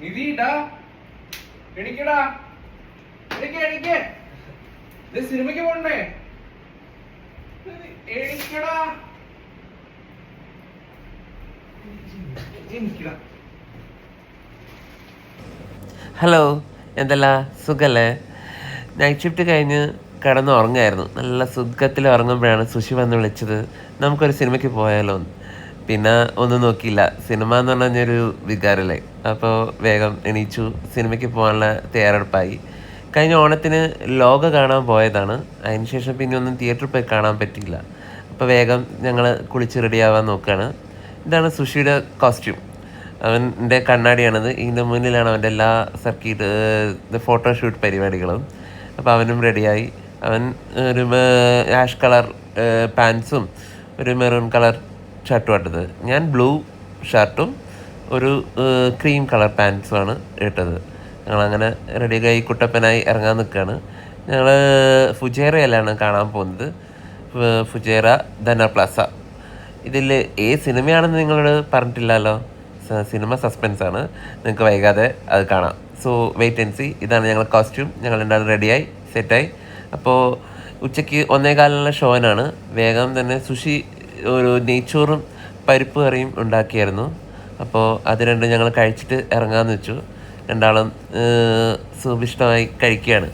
നിധിടാ എണിക്കടാ എണിക്ക് സിനിമയ്ക്ക് പോണ്ടേ എണിക്കടാ എണിക്കടാ. ഹലോ, എന്തല്ല സുഖല്ലേ? നൈറ്റ് ഷിഫ്റ്റ് കഴിഞ്ഞ് കിടന്ന് ഉറങ്ങായിരുന്നു. നല്ല സുഖത്തിൽ ഉറങ്ങുമ്പോഴാണ് സുഷി വന്ന് വിളിച്ചത്, നമുക്കൊരു സിനിമയ്ക്ക് പോയാലോ എന്ന്. പിന്നെ ഒന്നും നോക്കിയില്ല, സിനിമ എന്ന് പറഞ്ഞൊരു വികാരമല്ലേ. അപ്പോൾ വേഗം എണീച്ചു, സിനിമയ്ക്ക് പോകാനുള്ള തയ്യാറെടുപ്പായി. കഴിഞ്ഞ ഓണത്തിന് ലോക കാണാൻ പോയതാണ്. അതിനുശേഷം പിന്നെ ഒന്നും തിയേറ്ററിൽ പോയി കാണാൻ പറ്റിയില്ല. അപ്പോൾ വേഗം ഞങ്ങൾ കുളിച്ച് റെഡിയാവാൻ നോക്കുകയാണ്. ഇതാണ് സുഷിയുടെ കോസ്റ്റ്യൂം. അവൻ്റെ കണ്ണാടിയാണത്. ഇതിൻ്റെ മുന്നിലാണ് അവൻ്റെ എല്ലാ ഫോട്ടോഷൂട്ട് പരിപാടികളും. അപ്പോൾ അവനും റെഡിയായി. അവൻ ഒരു ആഷ് കളർ പാൻസും ഒരു മെറൂൺ കളർ ഷർട്ടും ഇട്ടത്. ഞാൻ ബ്ലൂ ഷർട്ടും ഒരു ക്രീം കളർ പാൻസുമാണ് ഇട്ടത്. ഞങ്ങളങ്ങനെ റെഡിയായി കുട്ടപ്പനായി ഇറങ്ങാൻ നിൽക്കുകയാണ്. ഞങ്ങൾ ഫുജേറയിലാണ് കാണാൻ പോകുന്നത്. ഫുജേറ ധന പ്ലാസ. ഇതിൽ ഏത് സിനിമയാണെന്ന് നിങ്ങളോട് പറഞ്ഞിട്ടില്ലല്ലോ. സിനിമ സസ്പെൻസാണ്, നിങ്ങൾക്ക് വൈകാതെ അത് കാണാം. So wait and see. ഇതാണ് ഞങ്ങളുടെ കോസ്റ്റ്യൂം. ഞങ്ങൾ രണ്ടാളും റെഡിയായി സെറ്റായി. അപ്പോൾ ഉച്ചയ്ക്ക് 1:15 ഷോനാണ്. വേഗം തന്നെ സുഷി ഒരു നെയ്ച്ചോറും പരിപ്പ് കറിയും ഉണ്ടാക്കിയായിരുന്നു. അപ്പോൾ അത് രണ്ടും ഞങ്ങൾ കഴിച്ചിട്ട് ഇറങ്ങാമെന്ന് വെച്ചു. രണ്ടാളും സുഭിഷ്ടമായി കഴിക്കുകയാണ്.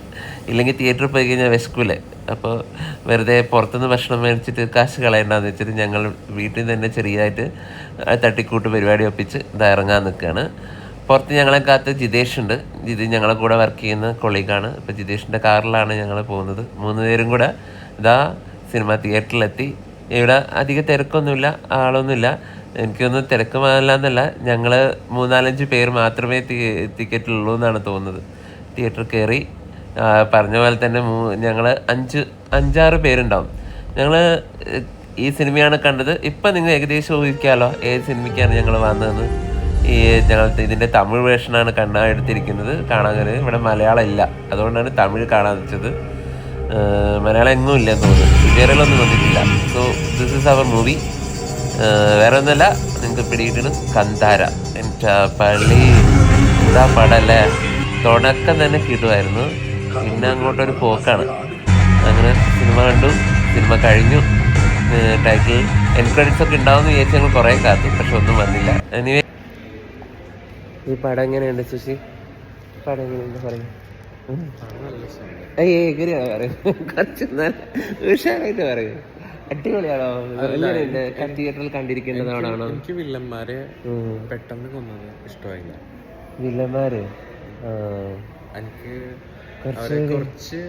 ഇല്ലെങ്കിൽ തിയേറ്ററിൽ പോയി കഴിഞ്ഞാൽ വിശക്കൂലേ. അപ്പോൾ വെറുതെ പുറത്തുനിന്ന് ഭക്ഷണം മേടിച്ചിട്ട് കാശ് കളയണ്ടെന്ന് വെച്ചിട്ട് ഞങ്ങൾ വീട്ടിൽ തന്നെ ചെറിയതായിട്ട് തട്ടിക്കൂട്ട് പരിപാടി ഒപ്പിച്ച് ഇതാ ഇറങ്ങാൻ നിൽക്കുകയാണ്. പുറത്ത് ഞങ്ങളെ കാത്ത് ജിതേഷ് ഉണ്ട്. ഞങ്ങളെ കൂടെ വർക്ക് ചെയ്യുന്ന കൊളീഗാണ്. അപ്പോൾ ജിതേഷിൻ്റെ കാറിലാണ് ഞങ്ങൾ പോകുന്നത്. 3 പേരും കൂടെ ഇതാ സിനിമ തിയേറ്ററിലെത്തി. ഇവിടെ അധികം തിരക്കൊന്നുമില്ല, ആളൊന്നുമില്ല. എനിക്കൊന്നും തിരക്കുമല്ല എന്നല്ല, ഞങ്ങൾ 3-4-5 പേര് മാത്രമേ ടിക്കറ്റുള്ളൂ എന്നാണ് തോന്നുന്നത്. തിയേറ്ററിൽ കയറി പറഞ്ഞ പോലെ തന്നെ ഞങ്ങൾ 5-6 പേരുണ്ടാവും. ഞങ്ങൾ ഈ സിനിമയാണ് കണ്ടത്. ഇപ്പം നിങ്ങൾ ഏകദേശം ഊഹിക്കാമല്ലോ ഏത് സിനിമയ്ക്കാണ് ഞങ്ങൾ വന്നതെന്ന്. ഞങ്ങൾ ഇതിൻ്റെ തമിഴ് വേർഷനാണ് എടുത്തിരിക്കുന്നത്. കാണാൻ ഇവിടെ മലയാളം ഇല്ല, അതുകൊണ്ടാണ് തമിഴ് കാണാൻ വെച്ചത്. മലയാളം എങ്ങും ഇല്ലെന്ന് തോന്നുന്നു, ഫുജേറയിലൊന്നും വന്നിട്ടില്ല. So this is our movie. വേറെ ഒന്നുമല്ല, നിങ്ങൾക്ക് പിടിയിട്ടിടും കന്താര. എൻ്റെ പള്ളി എന്താ പടല്ലേ, തുടക്കം തന്നെ കിട്ടുമായിരുന്നു. പിന്നെ അങ്ങോട്ടൊരു പോക്കാണ്. അങ്ങനെ സിനിമ കണ്ടു, സിനിമ കഴിഞ്ഞു. ടൈറ്റിൽ എൻഡ് ക്രെഡിറ്റ്സ് ഒക്കെ ഉണ്ടാവുമെന്ന് വിചാരിച്ച് ഞങ്ങൾ കുറേ കാത്തു, പക്ഷെ ഒന്നും വന്നില്ല. എനിവേ, ഈ പടം എങ്ങനെയുണ്ട് സുഷി? പടം എങ്ങനെയുണ്ട് പറയും? എങ്ങനെയാണ് പറയുന്നത്? കുറച്ച് നല്ല ഉഷാറായിട്ട് പറയും. അടിപൊളിയാണോ? തിയേറ്ററിൽ കണ്ടിരിക്കേണ്ടതാണോ? എനിക്ക് വില്ലന്മാരെ പെട്ടെന്ന് കൊന്നത് ഇഷ്ടമായില്ല. വില്ലന്മാര് എനിക്ക് കുറച്ച്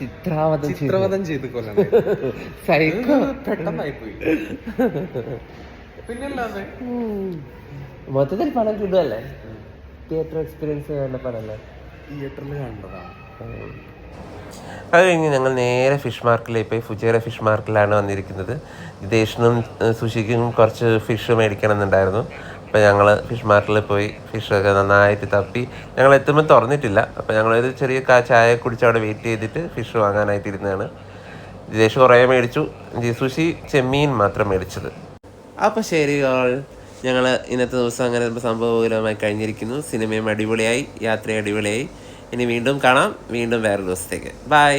ചിത്രവധം ചെയ്ത് കൊല്ലണം. സൈക്കോ പെട്ടെന്നായി പോയി. പിന്നല്ലാതെ മൊത്തത്തിൽ പടം കിട്ടുമല്ലേ? തിയേറ്റർ എക്സ്പീരിയൻസ് വേണ്ട പടമല്ലേ? തിയേറ്ററിൽ കണ്ടതാണ്. അത് കഴിഞ്ഞ് ഞങ്ങൾ നേരെ ഫിഷ് മാർക്കറ്റിലേക്ക് പോയി. ഫുജേറ ഫിഷ് മാർക്കറ്റിലാണ് വന്നിരിക്കുന്നത്. ജിതേഷിനും സുഷിക്കും കുറച്ച് ഫിഷ് മേടിക്കണം എന്നുണ്ടായിരുന്നു. അപ്പോൾ ഞങ്ങൾ ഫിഷ് മാർക്കറ്റിൽ പോയി ഫിഷൊക്കെ നന്നായിട്ട് തപ്പി. ഞങ്ങൾ എത്തുമ്പോൾ തുറന്നിട്ടില്ല. അപ്പോൾ ഞങ്ങളൊരു ചെറിയ ചായ കുടിച്ച് അവിടെ വെയിറ്റ് ചെയ്തിട്ട് ഫിഷ് വാങ്ങാനായിട്ട് ഇരുന്നതാണ്. ജിതേഷ് കുറേ മേടിച്ചു, സുഷി ചെമ്മീൻ മാത്രം മേടിച്ചത്. അപ്പോൾ ശരി ഓൾ, ഞങ്ങൾ ഇന്നത്തെ ദിവസം അങ്ങനെ സംഭവകരമായി കഴിഞ്ഞിരിക്കുന്നു. സിനിമയും അടിപൊളിയായി, യാത്രയും അടിപൊളിയായി. ഇനി വീണ്ടും കാണാം, വീണ്ടും വേറൊരു ദിവസത്തേക്ക്. ബൈ.